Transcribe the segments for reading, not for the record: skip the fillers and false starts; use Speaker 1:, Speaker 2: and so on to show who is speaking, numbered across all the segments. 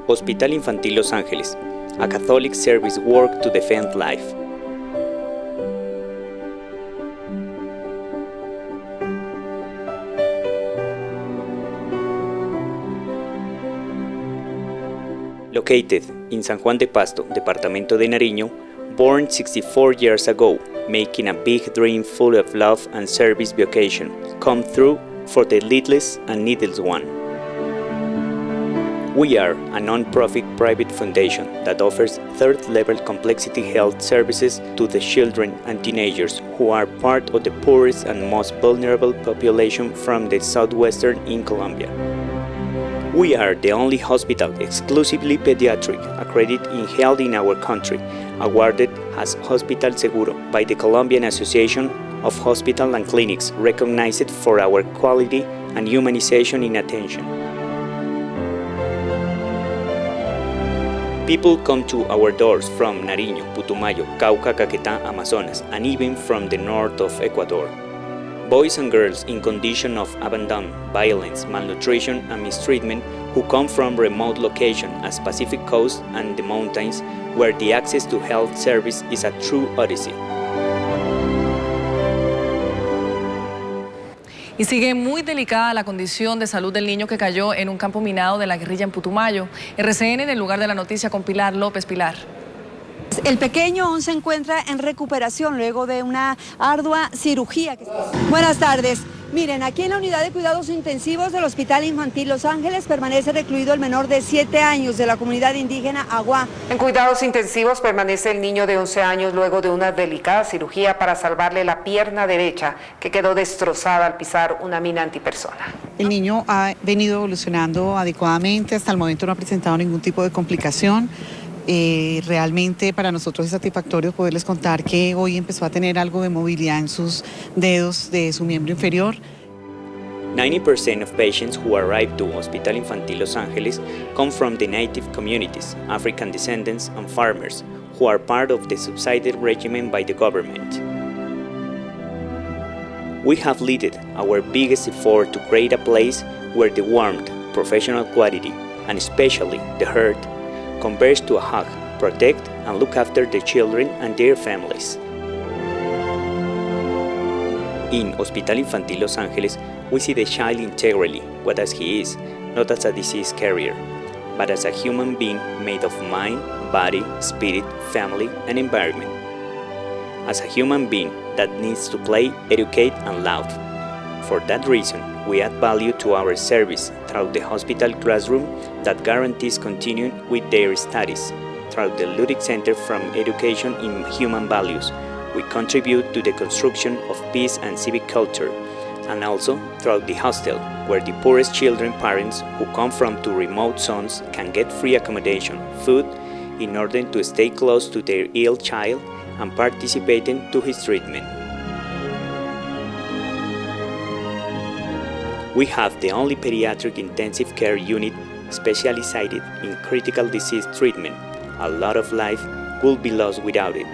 Speaker 1: Hospital Infantil Los Ángeles, a Catholic service work to defend life. Located in San Juan de Pasto, departamento de Nariño, born 64 years ago, making a big dream full of love and service vocation come through for the leadless and needless one. We are a non-profit private foundation that offers third-level complexity health services to the children and teenagers who are part of the poorest and most vulnerable population from the southwestern in Colombia. We are the only hospital exclusively pediatric accredited in health in our country, awarded as Hospital Seguro by the Colombian Association of Hospitals and Clinics, recognized for our quality and humanization in attention. People come to our doors from Nariño, Putumayo, Cauca, Caquetá, Amazonas, and even from the north of Ecuador. Boys and girls in condition of abandon, violence, malnutrition, and mistreatment who come from remote locations as Pacific Coast and the mountains, where the access to health service is a true odyssey.
Speaker 2: Y sigue muy delicada la condición de salud del niño que cayó en un campo minado de la guerrilla en Putumayo. RCN en el lugar de la noticia con Pilar López. Pilar.
Speaker 3: El pequeño aún se encuentra en recuperación luego de una ardua cirugía. Buenas tardes. Miren, aquí en la unidad de cuidados intensivos del Hospital Infantil Los Ángeles permanece recluido el menor de 7 años de la comunidad indígena Agua.
Speaker 4: En cuidados intensivos permanece el niño de 11 años luego de una delicada cirugía para salvarle la pierna derecha, que quedó destrozada al pisar una mina antipersona.
Speaker 5: El niño ha venido evolucionando adecuadamente, hasta el momento no ha presentado ningún tipo de complicación. Realmente para nosotros es satisfactorio poderles contar que hoy empezó a tener algo de movilidad en sus dedos de su miembro inferior.
Speaker 1: 90% of patients who arrive to Hospital Infantil Los Ángeles come from the native communities, African descendants, and farmers, who are part of the subsidized regimen by the government. We have led our biggest effort to create a place where the warmth, professional quality, and especially the heart, converge to a hug, protect, and look after the children and their families. In Hospital Infantil Los Ángeles, we see the child integrally, what as he is, not as a disease carrier, but as a human being made of mind, body, spirit, family, and environment. As a human being that needs to play, educate, and love. For that reason, we add value to our service through the hospital classroom that guarantees continuing with their studies. Through the Ludic Center from Education in Human Values, we contribute to the construction of peace and civic culture, and also through the hostel, where the poorest children parents who come from to remote zones can get free accommodation, food, in order to stay close to their ill child and participating to his treatment. We have the only pediatric intensive care unit specialized in critical disease treatment. A lot of life will be lost without it.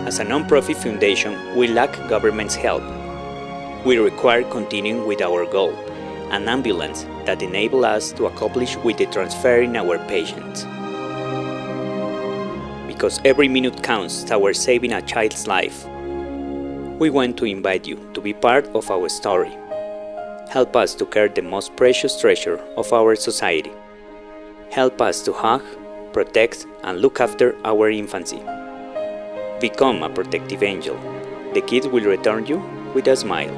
Speaker 1: As a non-profit foundation, we lack government's help. We require continuing with our goal, an ambulance that enables us to accomplish with the transferring our patients. Because every minute counts towards saving a child's life. We want to invite you to be part of our story. Help us to care the most precious treasure of our society. Help us to hug, protect, and look after our infancy. Become a protective angel. The kids will return you with a smile.